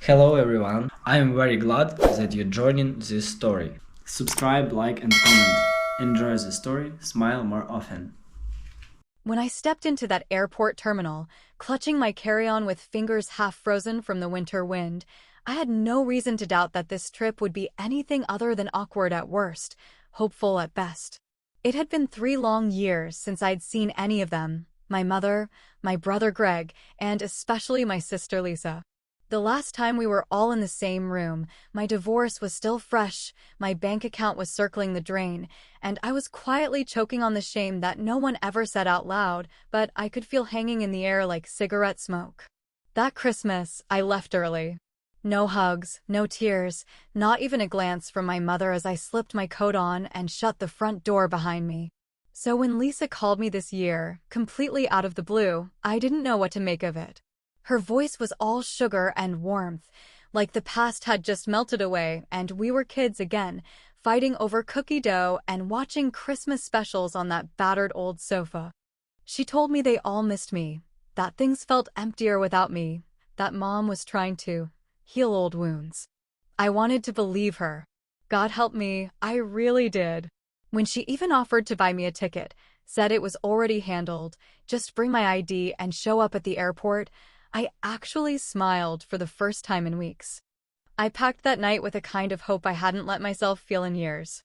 Hello everyone, I am very glad that you're joining this story. Subscribe, like, and comment. Enjoy the story, smile more often. When I stepped into that airport terminal, clutching my carry-on with fingers half frozen from the winter wind, I had no reason to doubt that this trip would be anything other than awkward at worst, hopeful at best. It had been 3 long years since I'd seen any of them, my mother, my brother Greg, and especially my sister Lisa. The last time we were all in the same room, my divorce was still fresh, my bank account was circling the drain, and I was quietly choking on the shame that no one ever said out loud, but I could feel hanging in the air like cigarette smoke. That Christmas, I left early. No hugs, no tears, not even a glance from my mother as I slipped my coat on and shut the front door behind me. So when Lisa called me this year, completely out of the blue, I didn't know what to make of it. Her voice was all sugar and warmth, like the past had just melted away and we were kids again, fighting over cookie dough and watching Christmas specials on that battered old sofa. She told me they all missed me, that things felt emptier without me, that Mom was trying to heal old wounds. I wanted to believe her. God help me, I really did. When she even offered to buy me a ticket, said it was already handled, just bring my ID and show up at the airport, I actually smiled for the first time in weeks. I packed that night with a kind of hope I hadn't let myself feel in years.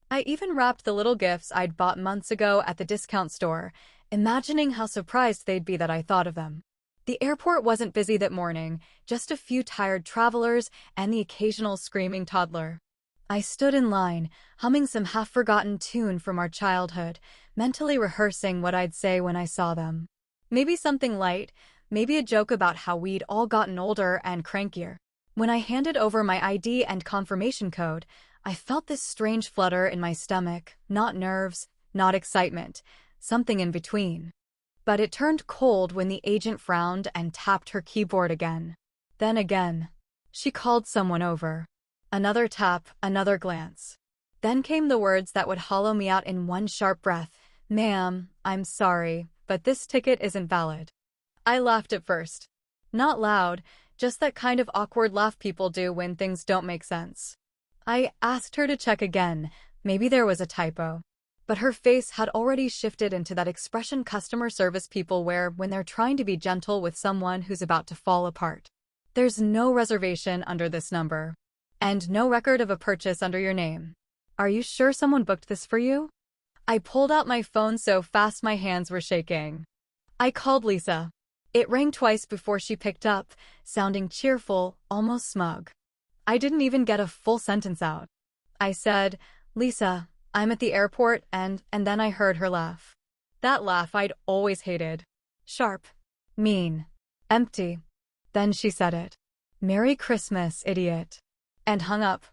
I even wrapped the little gifts I'd bought months ago at the discount store, imagining how surprised they'd be that I thought of them. The airport wasn't busy that morning, just a few tired travelers and the occasional screaming toddler. I stood in line, humming some half-forgotten tune from our childhood, mentally rehearsing what I'd say when I saw them. Maybe something light, maybe a joke about how we'd all gotten older and crankier. When I handed over my ID and confirmation code, I felt this strange flutter in my stomach, not nerves, not excitement, something in between. But it turned cold when the agent frowned and tapped her keyboard again. Then again. She called someone over. Another tap, another glance. Then came the words that would hollow me out in one sharp breath. "Ma'am, I'm sorry, but this ticket isn't valid." I laughed at first. Not loud, just that kind of awkward laugh people do when things don't make sense. I asked her to check again, maybe there was a typo. But her face had already shifted into that expression customer service people wear when they're trying to be gentle with someone who's about to fall apart. "There's no reservation under this number. And no record of a purchase under your name. Are you sure someone booked this for you?" I pulled out my phone so fast my hands were shaking. I called Lisa. It rang twice before she picked up, sounding cheerful, almost smug. I didn't even get a full sentence out. I said, "Lisa, I'm at the airport," and then I heard her laugh. That laugh I'd always hated. Sharp. Mean. Empty. Then she said it. "Merry Christmas, idiot." And hung up.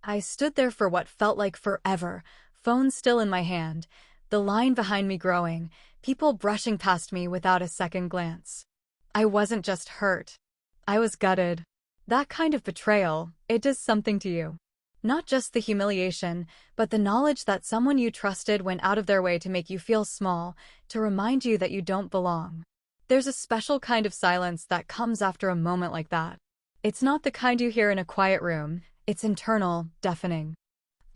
I stood there for what felt like forever, phone still in my hand, the line behind me growing, people brushing past me without a second glance. I wasn't just hurt. I was gutted. That kind of betrayal, it does something to you. Not just the humiliation, but the knowledge that someone you trusted went out of their way to make you feel small, to remind you that you don't belong. There's a special kind of silence that comes after a moment like that. It's not the kind you hear in a quiet room, it's internal, deafening.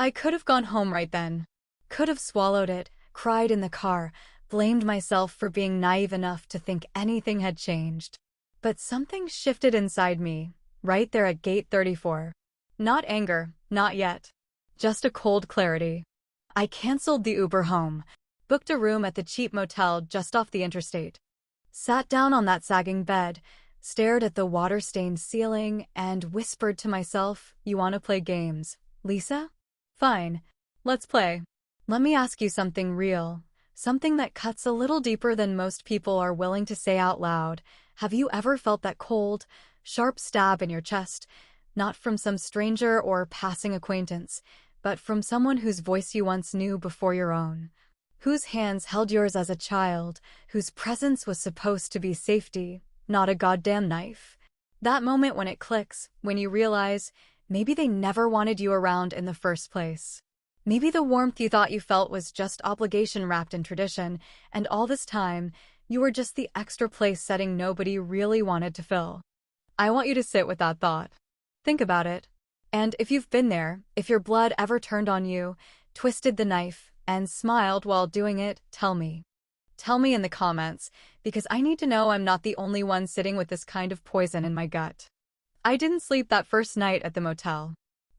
I could have gone home right then. Could have swallowed it, cried in the car, blamed myself for being naive enough to think anything had changed. But something shifted inside me, right there at gate 34. Not anger, not yet. Just a cold clarity. I canceled the Uber home, booked a room at the cheap motel just off the interstate. Sat down on that sagging bed, stared at the water-stained ceiling, and whispered to myself, "You want to play games, Lisa? Fine. Let's play. Let me ask you something real. Something that cuts a little deeper than most people are willing to say out loud. Have you ever felt that cold, sharp stab in your chest? Not from some stranger or passing acquaintance, but from someone whose voice you once knew before your own. Whose hands held yours as a child, whose presence was supposed to be safety, not a goddamn knife. That moment when it clicks, when you realize, maybe they never wanted you around in the first place. Maybe the warmth you thought you felt was just obligation wrapped in tradition, and all this time, you were just the extra place setting nobody really wanted to fill. I want you to sit with that thought. Think about it. And if you've been there, if your blood ever turned on you, twisted the knife, and smiled while doing it, tell me. Tell me in the comments, because I need to know I'm not the only one sitting with this kind of poison in my gut. I didn't sleep that first night at the motel.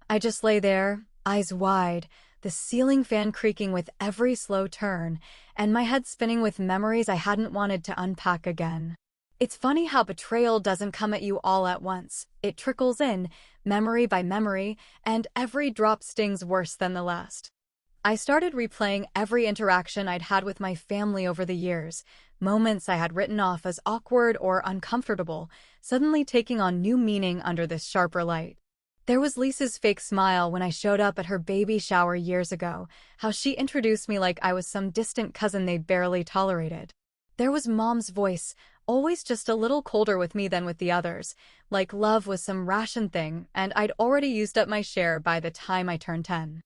I just lay there, eyes wide, the ceiling fan creaking with every slow turn, and my head spinning with memories I hadn't wanted to unpack again. It's funny how betrayal doesn't come at you all at once. It trickles in, memory by memory, and every drop stings worse than the last. I started replaying every interaction I'd had with my family over the years, moments I had written off as awkward or uncomfortable, suddenly taking on new meaning under this sharper light. There was Lisa's fake smile when I showed up at her baby shower years ago, how she introduced me like I was some distant cousin they barely tolerated. There was Mom's voice, always just a little colder with me than with the others, like love was some ration thing and I'd already used up my share by the time I turned 10.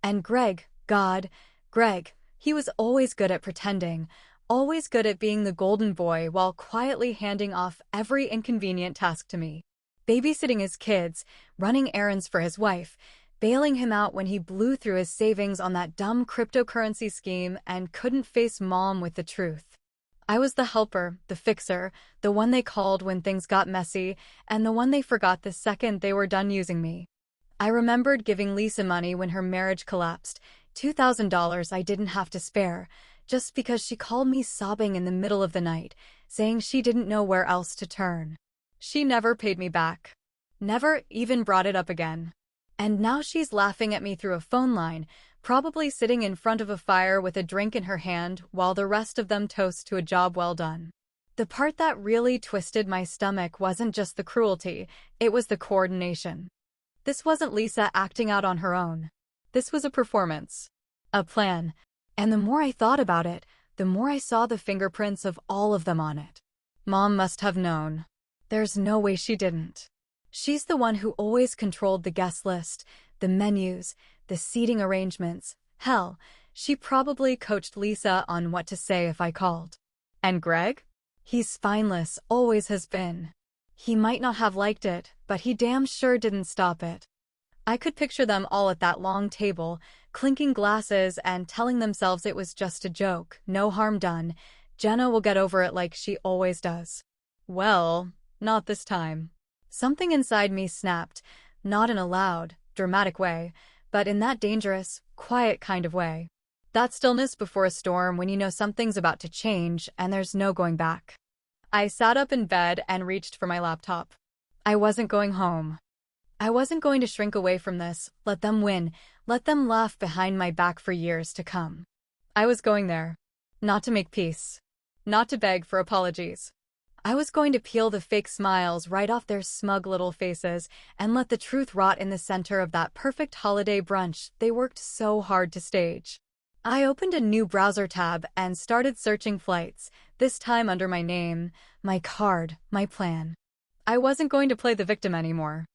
And Greg, Greg, he was always good at pretending, always good at being the golden boy while quietly handing off every inconvenient task to me. Babysitting his kids, running errands for his wife, bailing him out when he blew through his savings on that dumb cryptocurrency scheme and couldn't face Mom with the truth. I was the helper, the fixer, the one they called when things got messy, and the one they forgot the second they were done using me. I remembered giving Lisa money when her marriage collapsed, $2,000 I didn't have to spare, just because she called me sobbing in the middle of the night, saying she didn't know where else to turn. She never paid me back. Never even brought it up again. And now she's laughing at me through a phone line, probably sitting in front of a fire with a drink in her hand while the rest of them toast to a job well done. The part that really twisted my stomach wasn't just the cruelty, it was the coordination. This wasn't Lisa acting out on her own. This was a performance. A plan. And the more I thought about it, the more I saw the fingerprints of all of them on it. Mom must have known. There's no way she didn't. She's the one who always controlled the guest list, the menus, the seating arrangements. Hell, she probably coached Lisa on what to say if I called. And Greg? He's spineless, always has been. He might not have liked it, but he damn sure didn't stop it. I could picture them all at that long table, clinking glasses and telling themselves it was just a joke, no harm done. Jenna will get over it like she always does. Well, not this time. Something inside me snapped, not in a loud, dramatic way, but in that dangerous, quiet kind of way. That stillness before a storm when you know something's about to change and there's no going back. I sat up in bed and reached for my laptop. I wasn't going home. I wasn't going to shrink away from this, let them win, let them laugh behind my back for years to come. I was going there. Not to make peace. Not to beg for apologies. I was going to peel the fake smiles right off their smug little faces and let the truth rot in the center of that perfect holiday brunch they worked so hard to stage. I opened a new browser tab and started searching flights, this time under my name, my card, my plan. I wasn't going to play the victim anymore.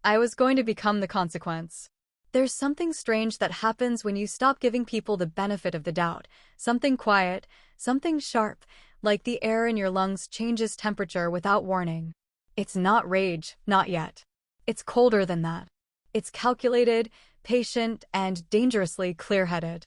I was going to become the consequence. There's something strange that happens when you stop giving people the benefit of the doubt. Something quiet, something sharp, like the air in your lungs changes temperature without warning. It's not rage, not yet. It's colder than that. It's calculated, patient, and dangerously clear-headed.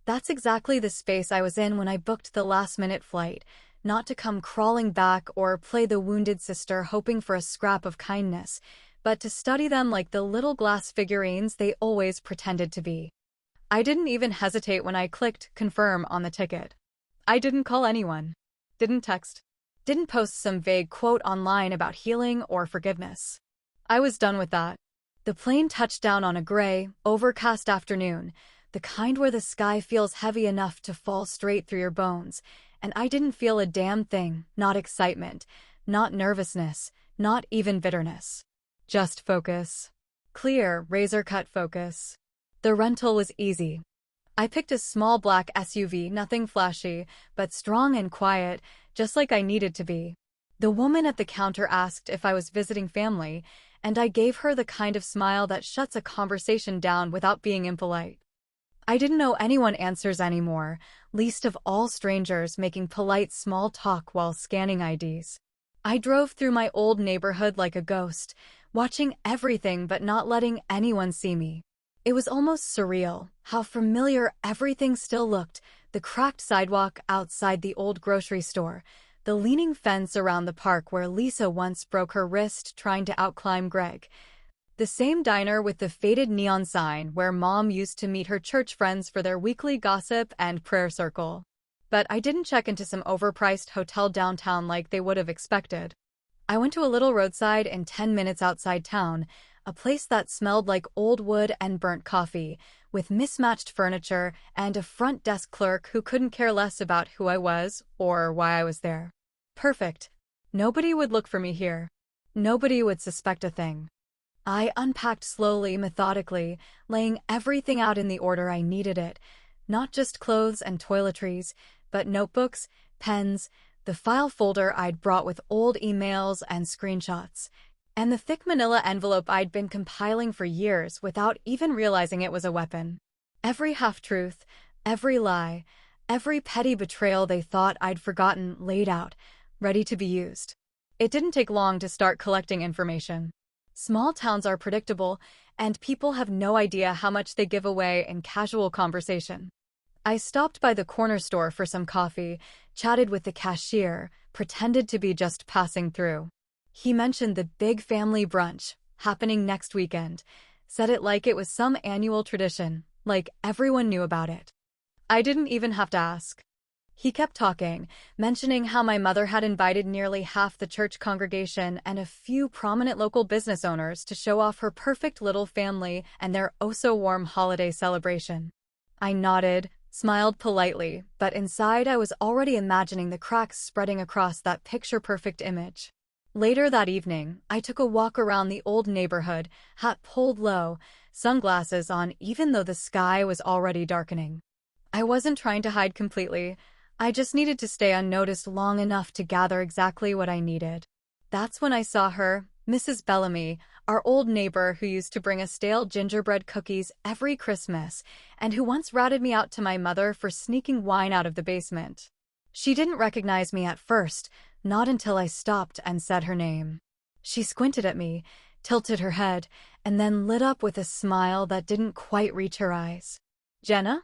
That's exactly the space I was in when I booked the last-minute flight, not to come crawling back or play the wounded sister hoping for a scrap of kindness, but to study them like the little glass figurines they always pretended to be. I didn't even hesitate when I clicked confirm on the ticket. I didn't call anyone. Didn't text. Didn't post some vague quote online about healing or forgiveness. I was done with that. The plane touched down on a gray, overcast afternoon, the kind where the sky feels heavy enough to fall straight through your bones, and I didn't feel a damn thing, not excitement, not nervousness, not even bitterness. Just focus. Clear, razor-cut focus. The rental was easy. I picked a small black SUV, nothing flashy, but strong and quiet, just like I needed to be. The woman at the counter asked if I was visiting family, and I gave her the kind of smile that shuts a conversation down without being impolite. I didn't know anyone answers anymore, least of all strangers making polite small talk while scanning IDs. I drove through my old neighborhood like a ghost, watching everything but not letting anyone see me. It was almost surreal how familiar everything still looked: the cracked sidewalk outside the old grocery store, the leaning fence around the park where Lisa once broke her wrist trying to outclimb Greg, the same diner with the faded neon sign where Mom used to meet her church friends for their weekly gossip and prayer circle. But I didn't check into some overpriced hotel downtown like they would have expected. I went to a little roadside inn 10 minutes outside town, a place that smelled like old wood and burnt coffee, with mismatched furniture and a front desk clerk who couldn't care less about who I was or why I was there. Perfect. Nobody would look for me here. Nobody would suspect a thing. I unpacked slowly, methodically, laying everything out in the order I needed it. Not just clothes and toiletries, but notebooks, pens, the file folder I'd brought with old emails and screenshots, and the thick manila envelope I'd been compiling for years without even realizing it was a weapon. Every half-truth, every lie, every petty betrayal they thought I'd forgotten laid out, ready to be used. It didn't take long to start collecting information. Small towns are predictable, and people have no idea how much they give away in casual conversation. I stopped by the corner store for some coffee, chatted with the cashier, pretended to be just passing through. He mentioned the big family brunch, happening next weekend, said it like it was some annual tradition, like everyone knew about it. I didn't even have to ask. He kept talking, mentioning how my mother had invited nearly half the church congregation and a few prominent local business owners to show off her perfect little family and their oh-so-warm holiday celebration. I nodded, smiled politely, but inside I was already imagining the cracks spreading across that picture-perfect image. Later that evening, I took a walk around the old neighborhood, hat pulled low, sunglasses on even though the sky was already darkening. I wasn't trying to hide completely. I just needed to stay unnoticed long enough to gather exactly what I needed. That's when I saw her, Mrs. Bellamy, our old neighbor who used to bring us stale gingerbread cookies every Christmas and who once ratted me out to my mother for sneaking wine out of the basement. She didn't recognize me at first, not until I stopped and said her name. She squinted at me, tilted her head, and then lit up with a smile that didn't quite reach her eyes. "Jenna?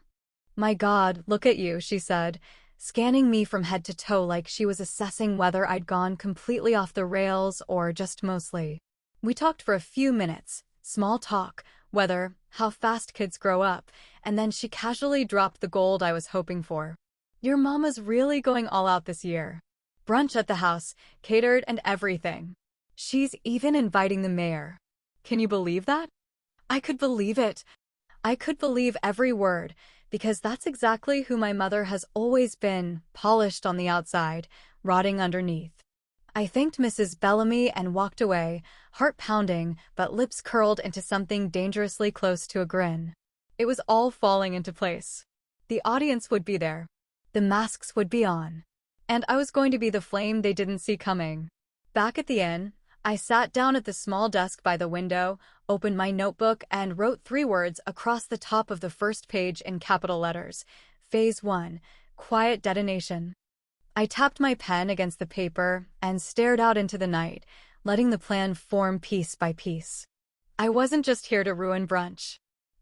My God, look at you," she said, scanning me from head to toe like she was assessing whether I'd gone completely off the rails or just mostly. We talked for a few minutes, small talk, weather, how fast kids grow up, and then she casually dropped the gold I was hoping for. "Your mama's really going all out this year. Brunch at the house, catered and everything. She's even inviting the mayor. Can you believe that?" I could believe it. I could believe every word, because that's exactly who my mother has always been, polished on the outside, rotting underneath. I thanked Mrs. Bellamy and walked away, heart pounding, but lips curled into something dangerously close to a grin. It was all falling into place. The audience would be there. The masks would be on. And I was going to be the flame they didn't see coming. Back at the inn, I sat down at the small desk by the window, opened my notebook, and wrote 3 words across the top of the first page in capital letters. Phase 1, quiet detonation. I tapped my pen against the paper and stared out into the night, letting the plan form piece by piece. I wasn't just here to ruin brunch.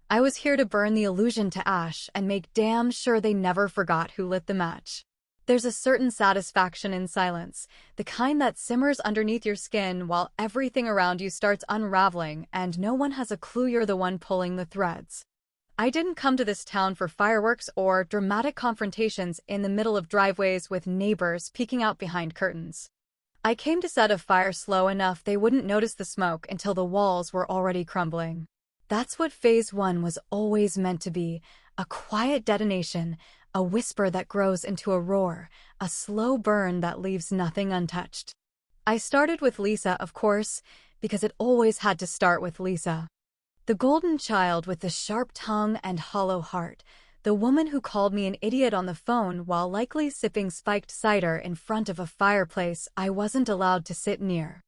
I was here to burn the illusion to ash and make damn sure they never forgot who lit the match. There's a certain satisfaction in silence, the kind that simmers underneath your skin while everything around you starts unraveling and no one has a clue you're the one pulling the threads. I didn't come to this town for fireworks or dramatic confrontations in the middle of driveways with neighbors peeking out behind curtains. I came to set a fire slow enough they wouldn't notice the smoke until the walls were already crumbling. That's what Phase 1 was always meant to be, a quiet detonation, a whisper that grows into a roar, a slow burn that leaves nothing untouched. I started with Lisa, of course, because it always had to start with Lisa. The golden child with the sharp tongue and hollow heart, the woman who called me an idiot on the phone while likely sipping spiked cider in front of a fireplace I wasn't allowed to sit near.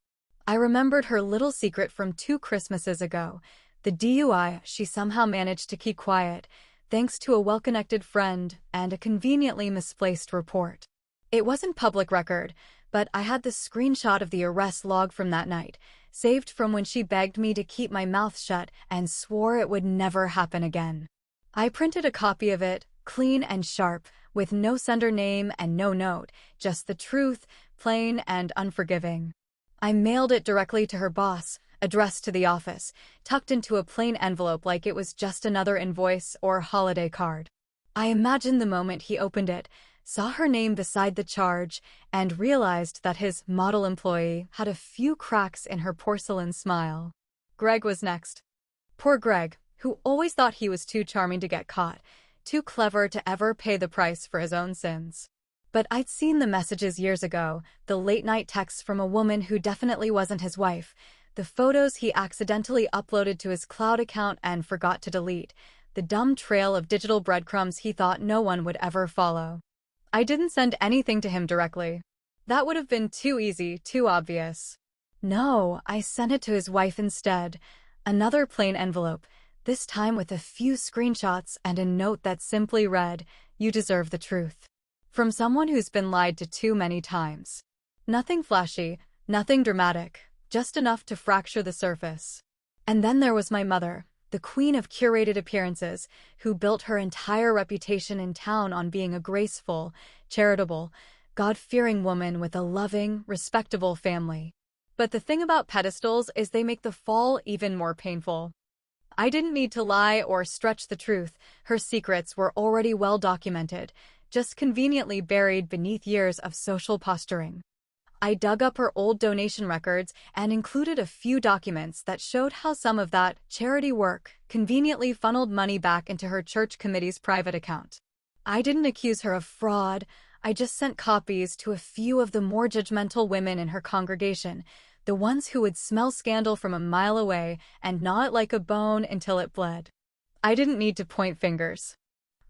I remembered her little secret from 2 Christmases ago, the DUI she somehow managed to keep quiet, thanks to a well-connected friend and a conveniently misplaced report. It wasn't public record, but I had the screenshot of the arrest log from that night, saved from when she begged me to keep my mouth shut and swore it would never happen again. I printed a copy of it, clean and sharp, with no sender name and no note, just the truth, plain and unforgiving. I mailed it directly to her boss, addressed to the office, tucked into a plain envelope like it was just another invoice or holiday card. I imagined the moment he opened it, saw her name beside the charge, and realized that his model employee had a few cracks in her porcelain smile. Greg was next. Poor Greg, who always thought he was too charming to get caught, too clever to ever pay the price for his own sins. But I'd seen the messages years ago, the late-night texts from a woman who definitely wasn't his wife, the photos he accidentally uploaded to his cloud account and forgot to delete, the dumb trail of digital breadcrumbs he thought no one would ever follow. I didn't send anything to him directly. That would have been too easy, too obvious. No, I sent it to his wife instead. Another plain envelope, this time with a few screenshots and a note that simply read, "You deserve the truth." From someone who's been lied to too many times. Nothing flashy, nothing dramatic, just enough to fracture the surface. And then there was my mother, the queen of curated appearances, who built her entire reputation in town on being a graceful, charitable, God-fearing woman with a loving, respectable family. But the thing about pedestals is they make the fall even more painful. I didn't need to lie or stretch the truth. Her secrets were already well documented, just conveniently buried beneath years of social posturing. I dug up her old donation records and included a few documents that showed how some of that charity work conveniently funneled money back into her church committee's private account. I didn't accuse her of fraud. I just sent copies to a few of the more judgmental women in her congregation, the ones who would smell scandal from a mile away and gnaw it like a bone until it bled. I didn't need to point fingers.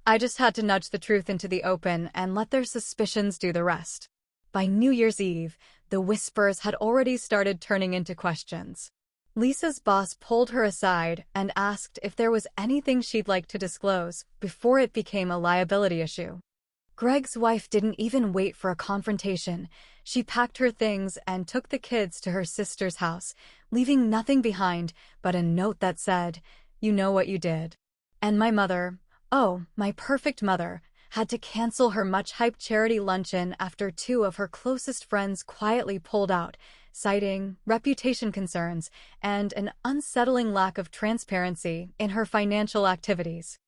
I just had to nudge the truth into the open and let their suspicions do the rest. By New Year's Eve, the whispers had already started turning into questions. Lisa's boss pulled her aside and asked if there was anything she'd like to disclose before it became a liability issue. Greg's wife didn't even wait for a confrontation. She packed her things and took the kids to her sister's house, leaving nothing behind but a note that said, "You know what you did." And my mother, oh, my perfect mother, had to cancel her much-hyped charity luncheon after two of her closest friends quietly pulled out, citing reputation concerns and an unsettling lack of transparency in her financial activities.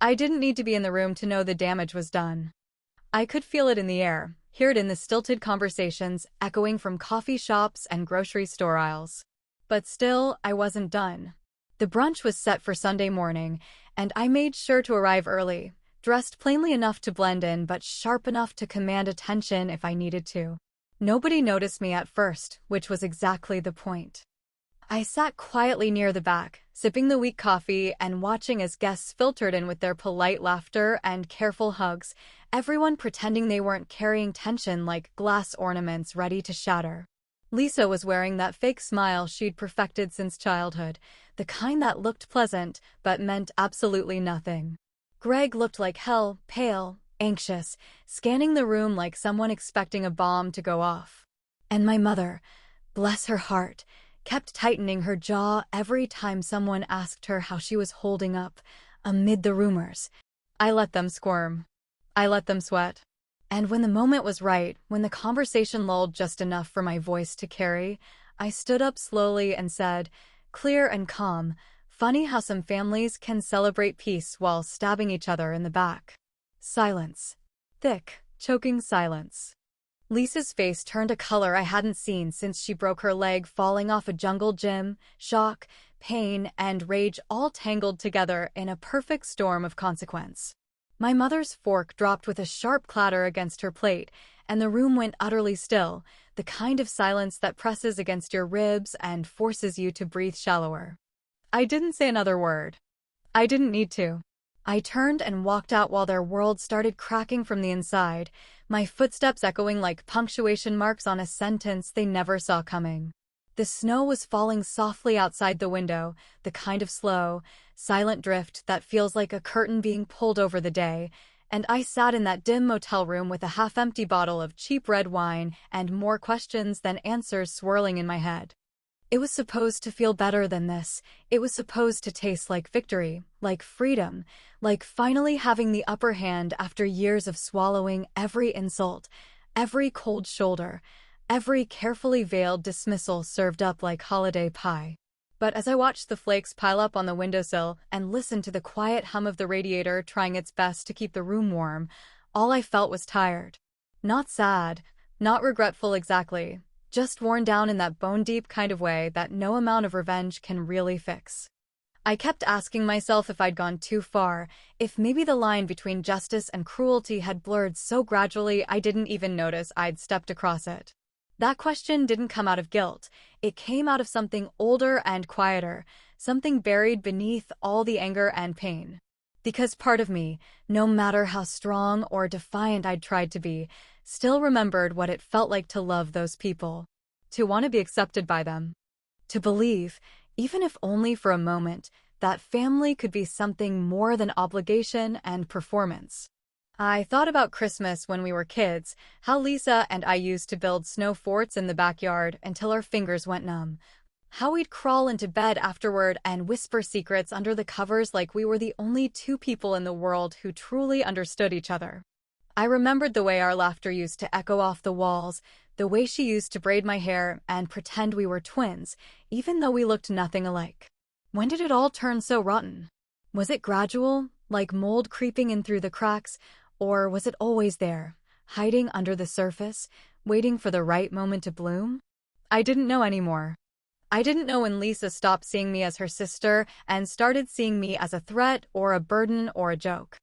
I didn't need to be in the room to know the damage was done. I could feel it in the air, hear it in the stilted conversations echoing from coffee shops and grocery store aisles. But still, I wasn't done. The brunch was set for Sunday morning, and I made sure to arrive early, dressed plainly enough to blend in but sharp enough to command attention if I needed to. Nobody noticed me at first, which was exactly the point. I sat quietly near the back, sipping the weak coffee and watching as guests filtered in with their polite laughter and careful hugs, everyone pretending they weren't carrying tension like glass ornaments ready to shatter. Lisa was wearing that fake smile she'd perfected since childhood, the kind that looked pleasant but meant absolutely nothing. Greg looked like hell, pale, anxious, scanning the room like someone expecting a bomb to go off. And my mother, bless her heart, kept tightening her jaw every time someone asked her how she was holding up amid the rumors. I let them squirm. I let them sweat. And when the moment was right, when the conversation lulled just enough for my voice to carry, I stood up slowly and said, clear and calm, "Funny how some families can celebrate peace while stabbing each other in the back." Silence. Thick, choking silence. Lisa's face turned a color I hadn't seen since she broke her leg falling off a jungle gym, shock, pain, and rage all tangled together in a perfect storm of consequence. My mother's fork dropped with a sharp clatter against her plate, and the room went utterly still, the kind of silence that presses against your ribs and forces you to breathe shallower. I didn't say another word. I didn't need to. I turned and walked out while their world started cracking from the inside, my footsteps echoing like punctuation marks on a sentence they never saw coming. The snow was falling softly outside the window, the kind of slow, silent drift that feels like a curtain being pulled over the day, and I sat in that dim motel room with a half-empty bottle of cheap red wine and more questions than answers swirling in my head. It was supposed to feel better than this. It was supposed to taste like victory, like freedom, like finally having the upper hand after years of swallowing every insult, every cold shoulder, every carefully veiled dismissal served up like holiday pie. But as I watched the flakes pile up on the windowsill and listened to the quiet hum of the radiator trying its best to keep the room warm, all I felt was tired. Not sad, not regretful exactly, just worn down in that bone-deep kind of way that no amount of revenge can really fix. I kept asking myself if I'd gone too far, if maybe the line between justice and cruelty had blurred so gradually I didn't even notice I'd stepped across it. That question didn't come out of guilt. It came out of something older and quieter, something buried beneath all the anger and pain. Because part of me, no matter how strong or defiant I'd tried to be, still remembered what it felt like to love those people, to want to be accepted by them, to believe, even if only for a moment, that family could be something more than obligation and performance. I thought about Christmas when we were kids, how Lisa and I used to build snow forts in the backyard until our fingers went numb. How we'd crawl into bed afterward and whisper secrets under the covers like we were the only two people in the world who truly understood each other. I remembered the way our laughter used to echo off the walls, the way she used to braid my hair and pretend we were twins, even though we looked nothing alike. When did it all turn so rotten? Was it gradual, like mold creeping in through the cracks, or was it always there, hiding under the surface, waiting for the right moment to bloom? I didn't know anymore. I didn't know when Lisa stopped seeing me as her sister and started seeing me as a threat or a burden or a joke.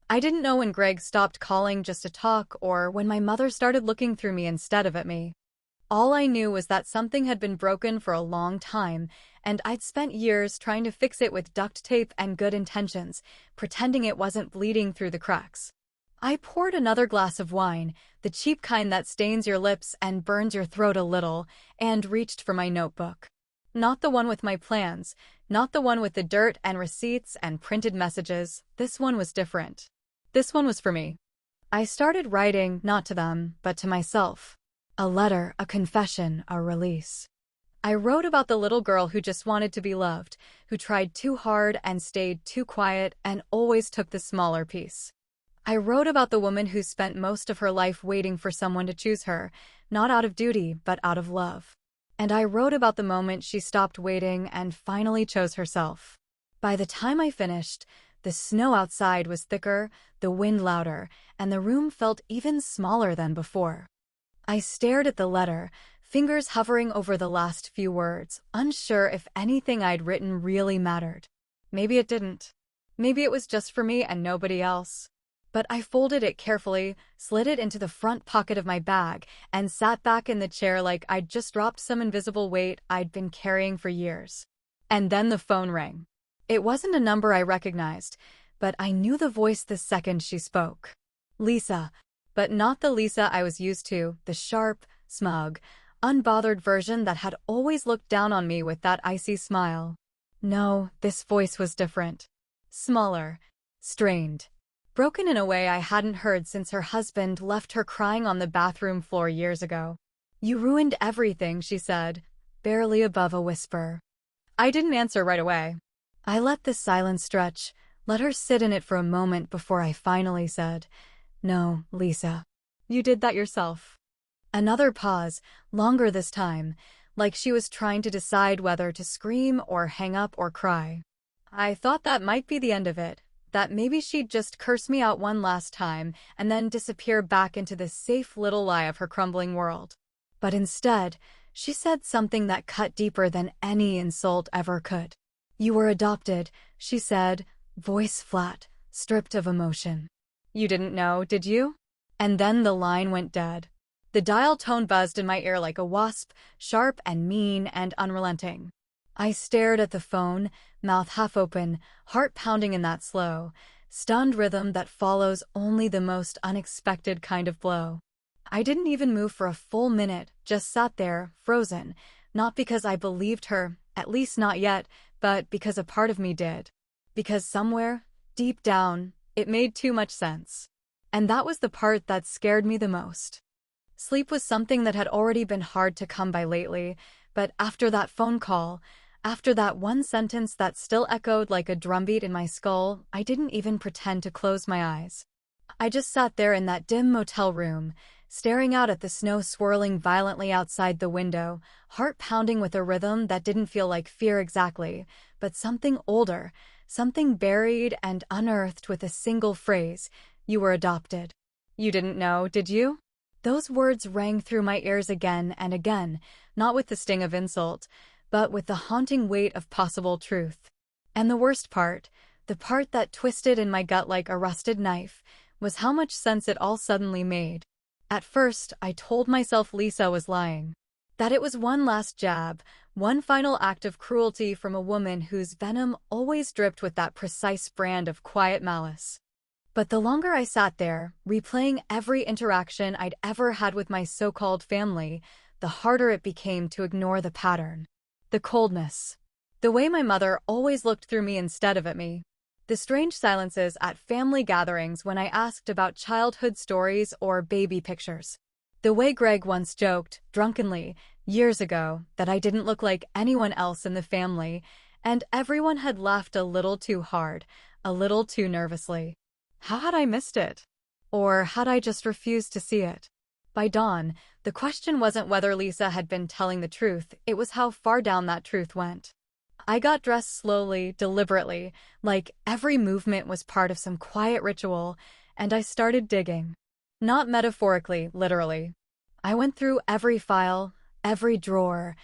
I didn't know when Greg stopped calling just to talk or when my mother started looking through me instead of at me. All I knew was that something had been broken for a long time, and I'd spent years trying to fix it with duct tape and good intentions, pretending it wasn't bleeding through the cracks. I poured another glass of wine, the cheap kind that stains your lips and burns your throat a little, and reached for my notebook. Not the one with my plans, not the one with the dirt and receipts and printed messages. This one was different. This one was for me. I started writing, not to them, but to myself. A letter, a confession, a release. I wrote about the little girl who just wanted to be loved, who tried too hard and stayed too quiet and always took the smaller piece. I wrote about the woman who spent most of her life waiting for someone to choose her, not out of duty, but out of love. And I wrote about the moment she stopped waiting and finally chose herself. By the time I finished, the snow outside was thicker, the wind louder, and the room felt even smaller than before. I stared at the letter, fingers hovering over the last few words, unsure if anything I'd written really mattered. Maybe it didn't. Maybe it was just for me and nobody else. But I folded it carefully, slid it into the front pocket of my bag, and sat back in the chair like I'd just dropped some invisible weight I'd been carrying for years. And then the phone rang. It wasn't a number I recognized, but I knew the voice the second she spoke. Lisa, but not the Lisa I was used to, the sharp, smug, unbothered version that had always looked down on me with that icy smile. No, this voice was different. Smaller, strained. Broken in a way I hadn't heard since her husband left her crying on the bathroom floor years ago. "You ruined everything," she said, barely above a whisper. I didn't answer right away. I let the silence stretch, let her sit in it for a moment before I finally said, "No, Lisa. You did that yourself." Another pause, longer this time, like she was trying to decide whether to scream or hang up or cry. I thought that might be the end of it. That maybe she'd just curse me out one last time and then disappear back into the safe little lie of her crumbling world. But instead, she said something that cut deeper than any insult ever could. "You were adopted," she said, voice flat, stripped of emotion. "You didn't know, did you?" And then the line went dead. The dial tone buzzed in my ear like a wasp, sharp and mean and unrelenting. I stared at the phone, mouth half open, heart pounding in that slow, stunned rhythm that follows only the most unexpected kind of blow. I didn't even move for a full minute, just sat there, frozen, not because I believed her, at least not yet, but because a part of me did. Because somewhere, deep down, it made too much sense. And that was the part that scared me the most. Sleep was something that had already been hard to come by lately, but after that phone call, after that one sentence that still echoed like a drumbeat in my skull, I didn't even pretend to close my eyes. I just sat there in that dim motel room, staring out at the snow swirling violently outside the window, heart pounding with a rhythm that didn't feel like fear exactly, but something older, something buried and unearthed with a single phrase: "You were adopted." You didn't know, did you? Those words rang through my ears again and again, not with the sting of insult, but with the haunting weight of possible truth. And the worst part, the part that twisted in my gut like a rusted knife, was how much sense it all suddenly made. At first, I told myself Lisa was lying. That it was one last jab, one final act of cruelty from a woman whose venom always dripped with that precise brand of quiet malice. But the longer I sat there, replaying every interaction I'd ever had with my so-called family, the harder it became to ignore the pattern. The coldness. The way my mother always looked through me instead of at me. The strange silences at family gatherings when I asked about childhood stories or baby pictures. The way Greg once joked, drunkenly, years ago, that I didn't look like anyone else in the family, and everyone had laughed a little too hard, a little too nervously. How had I missed it? Or had I just refused to see it? By dawn, the question wasn't whether Lisa had been telling the truth, it was how far down that truth went. I got dressed slowly, deliberately, like every movement was part of some quiet ritual, and I started digging. Not metaphorically, literally. I went through every file, every drawer,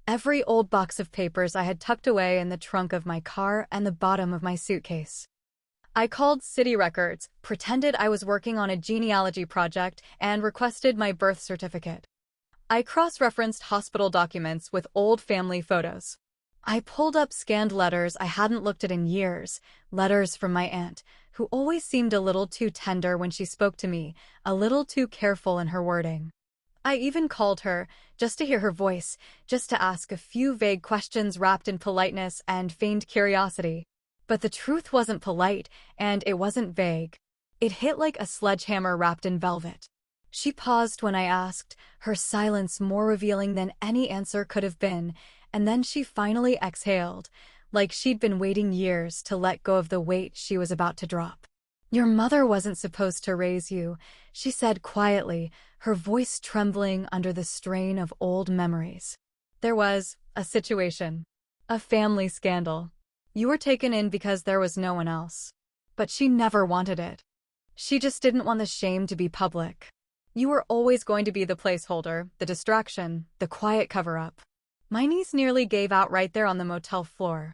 every old box of papers I had tucked away in the trunk of my car and the bottom of my suitcase. I called city records, pretended I was working on a genealogy project, and requested my birth certificate. I cross-referenced hospital documents with old family photos. I pulled up scanned letters I hadn't looked at in years, letters from my aunt, who always seemed a little too tender when she spoke to me, a little too careful in her wording. I even called her, just to hear her voice, just to ask a few vague questions wrapped in politeness and feigned curiosity. But the truth wasn't polite, and it wasn't vague. It hit like a sledgehammer wrapped in velvet. She paused when I asked, her silence more revealing than any answer could have been, and then she finally exhaled, like she'd been waiting years to let go of the weight she was about to drop. "Your mother wasn't supposed to raise you," she said quietly, her voice trembling under the strain of old memories. "There was a situation. A family scandal. You were taken in because there was no one else. But she never wanted it. She just didn't want the shame to be public. You were always going to be the placeholder, the distraction, the quiet cover-up." My knees nearly gave out right there on the motel floor.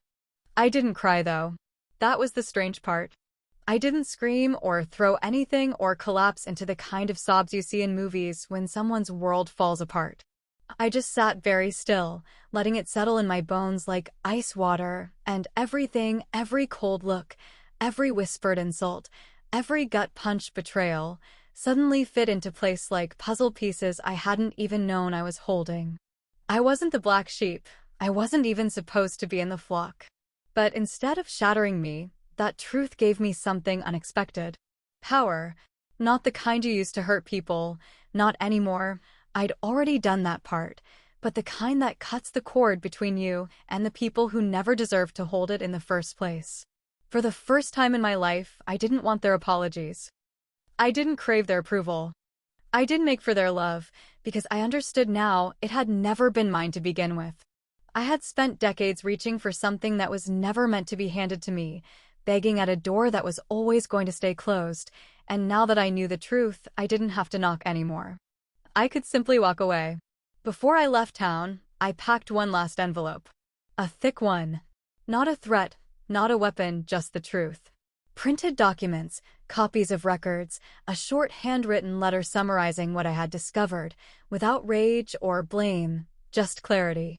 I didn't cry, though. That was the strange part. I didn't scream or throw anything or collapse into the kind of sobs you see in movies when someone's world falls apart. I just sat very still, letting it settle in my bones like ice water, and everything, every cold look, every whispered insult, every gut-punch betrayal, suddenly fit into place like puzzle pieces I hadn't even known I was holding. I wasn't the black sheep. I wasn't even supposed to be in the flock. But instead of shattering me, that truth gave me something unexpected. Power. Not the kind you use to hurt people. Not anymore. I'd already done that part. But the kind that cuts the cord between you and the people who never deserved to hold it in the first place. For the first time in my life, I didn't want their apologies. I didn't crave their approval. I didn't make for their love, because I understood now it had never been mine to begin with. I had spent decades reaching for something that was never meant to be handed to me, begging at a door that was always going to stay closed, and now that I knew the truth, I didn't have to knock anymore. I could simply walk away. Before I left town, I packed one last envelope. A thick one. Not a threat, not a weapon, just the truth. Printed documents, copies of records, a short handwritten letter summarizing what I had discovered, without rage or blame, just clarity.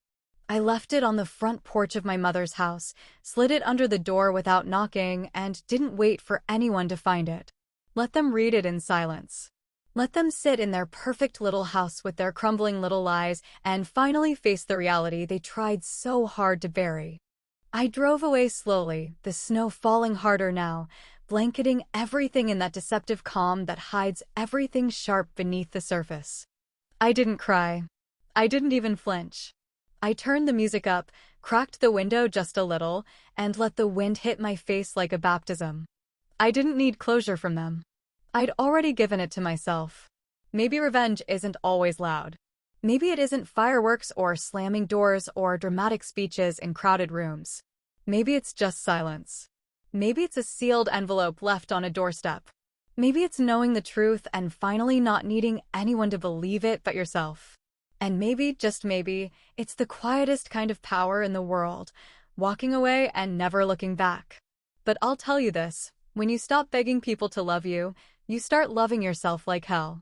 I left it on the front porch of my mother's house, slid it under the door without knocking, and didn't wait for anyone to find it. Let them read it in silence. Let them sit in their perfect little house with their crumbling little lies and finally face the reality they tried so hard to bury. I drove away slowly, the snow falling harder now, blanketing everything in that deceptive calm that hides everything sharp beneath the surface. I didn't cry. I didn't even flinch. I turned the music up, cracked the window just a little, and let the wind hit my face like a baptism. I didn't need closure from them. I'd already given it to myself. Maybe revenge isn't always loud. Maybe it isn't fireworks or slamming doors or dramatic speeches in crowded rooms. Maybe it's just silence. Maybe it's a sealed envelope left on a doorstep. Maybe it's knowing the truth and finally not needing anyone to believe it but yourself. And maybe, just maybe, it's the quietest kind of power in the world, walking away and never looking back. But I'll tell you this, when you stop begging people to love you, you start loving yourself like hell.